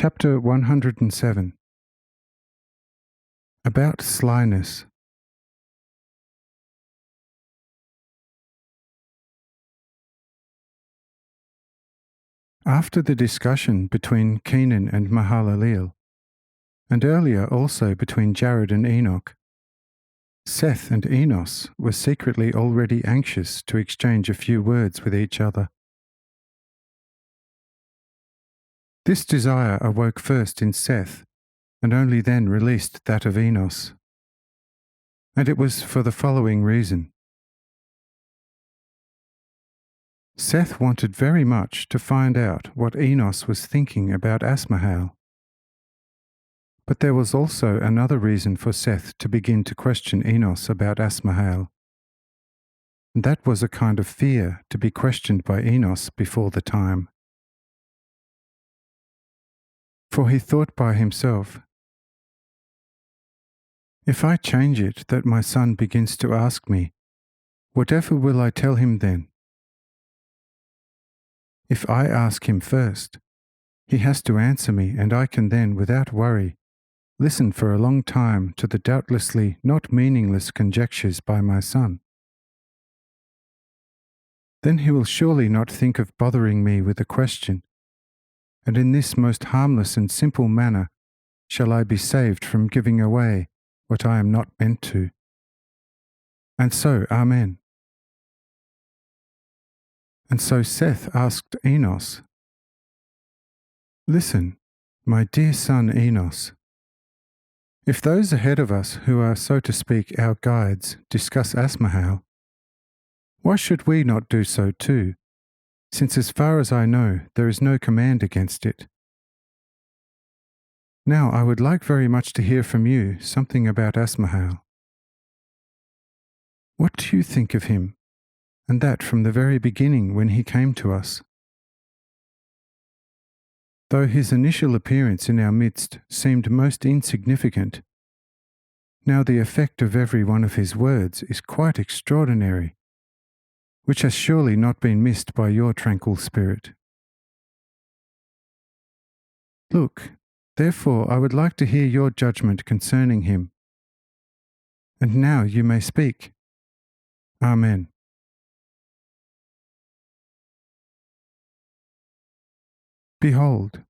Chapter 107. About slyness. After the discussion between Kenan and Mahalaleel, and earlier also between Jared and Enoch, Seth and Enos were secretly already anxious to exchange a few words with each other. This desire awoke first in Seth, and only then released that of Enos. And it was for the following reason. Seth wanted very much to find out what Enos was thinking about Asmahel. But there was also another reason for Seth to begin to question Enos about Asmahel. And that was a kind of fear to be questioned by Enos before the time. For he thought by himself, if I change it that my son begins to ask me, whatever will I tell him then? If I ask him first, he has to answer me, and I can then, without worry, listen for a long time to the doubtlessly not meaningless conjectures by my son. Then he will surely not think of bothering me with a question, and in this most harmless and simple manner shall I be saved from giving away what I am not meant to. And so, Amen. And so Seth asked Enos, listen, my dear son Enos, if those ahead of us who are, so to speak, our guides, discuss Asmahel, why should we not do so too, since as far as I know there is no command against it? Now I would like very much to hear from you something about Asmahel. What do you think of him, and that from the very beginning when he came to us? Though his initial appearance in our midst seemed most insignificant, now the effect of every one of his words is quite extraordinary, which has surely not been missed by your tranquil spirit. Look, therefore I would like to hear your judgment concerning him. And now you may speak. Amen. Behold,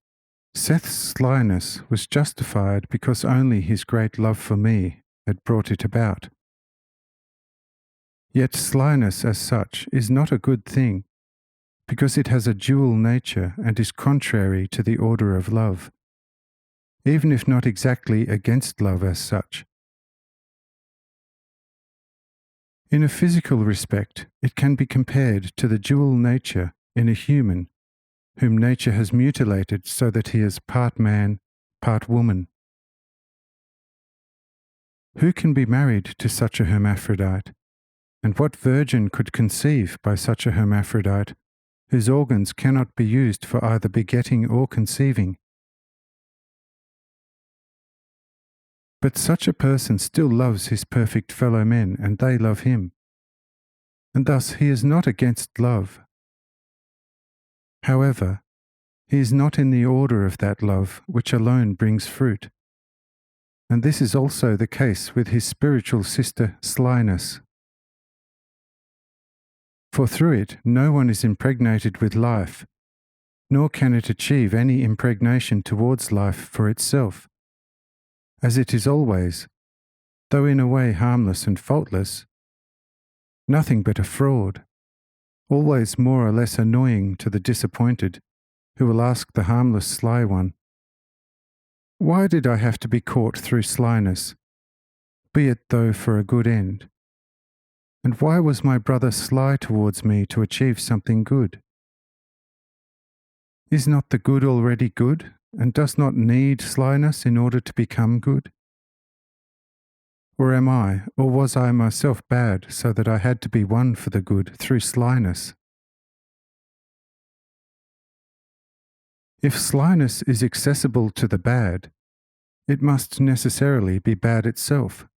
Seth's slyness was justified because only his great love for me had brought it about. Yet slyness as such is not a good thing, because it has a dual nature and is contrary to the order of love, even if not exactly against love as such. In a physical respect, it can be compared to the dual nature in a human, whom nature has mutilated so that he is part man, part woman. Who can be married to such a hermaphrodite? And what virgin could conceive by such a hermaphrodite, whose organs cannot be used for either begetting or conceiving? But such a person still loves his perfect fellow men, and they love him. And thus he is not against love. However, he is not in the order of that love which alone brings fruit. And this is also the case with his spiritual sister slyness. For through it no one is impregnated with life, nor can it achieve any impregnation towards life for itself, as it is always, though in a way harmless and faultless, nothing but a fraud, always more or less annoying to the disappointed, who will ask the harmless sly one, why did I have to be caught through slyness, be it though for a good end? And why was my brother sly towards me to achieve something good? Is not the good already good, and does not need slyness in order to become good? Or am I, or was I myself bad, so that I had to be won for the good through slyness? If slyness is accessible to the bad, it must necessarily be bad itself,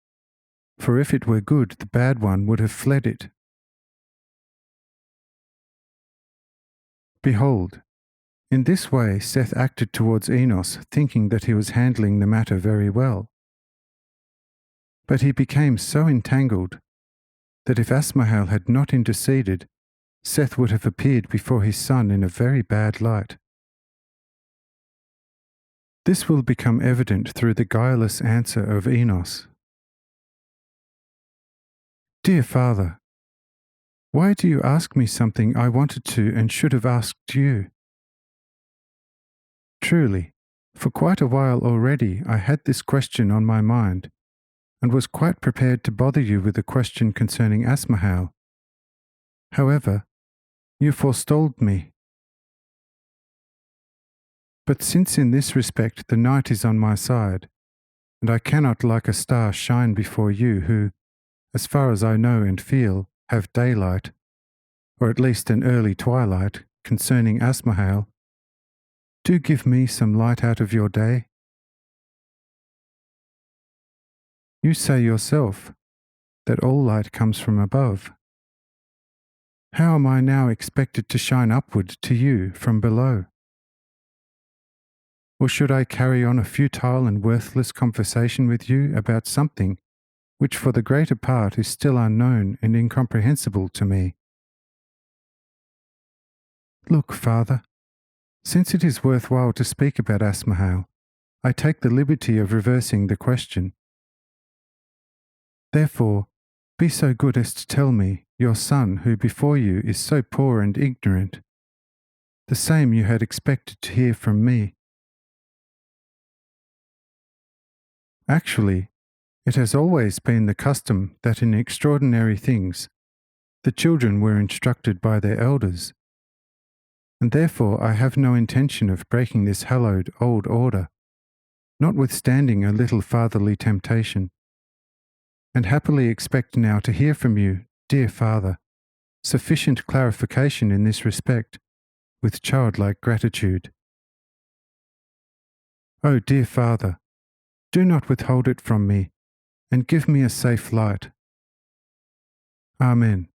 for if it were good, the bad one would have fled it. Behold, In this way, Seth acted towards Enos, thinking that he was handling the matter very well. But he became so entangled that if Asmahel had not interceded, Seth would have appeared before his son in a very bad light. This will become evident through the guileless answer of Enos. Dear father, why do you ask me something I wanted to and should have asked you? Truly, for quite a while already I had this question on my mind, and was quite prepared to bother you with a question concerning Asmahel. However, you forestalled me. But since in this respect the night is on my side, and I cannot like a star shine before you who, as far as I know and feel, have daylight, or at least an early twilight, concerning Asmahel, do give me some light out of your day. You say yourself that all light comes from above. How am I now expected to shine upward to you from below? Or should I carry on a futile and worthless conversation with you about something which for the greater part is still unknown and incomprehensible to me? Look, father, since it is worthwhile to speak about Asmahel, I take the liberty of reversing the question. Therefore, be so good as to tell me, your son who before you is so poor and ignorant, the same you had expected to hear from me. Actually, it has always been the custom that in extraordinary things the children were instructed by their elders, and therefore I have no intention of breaking this hallowed old order, notwithstanding a little fatherly temptation, and happily expect now to hear from you, dear father, sufficient clarification in this respect, with childlike gratitude. O dear father, do not withhold it from me, and give me a safe light. Amen.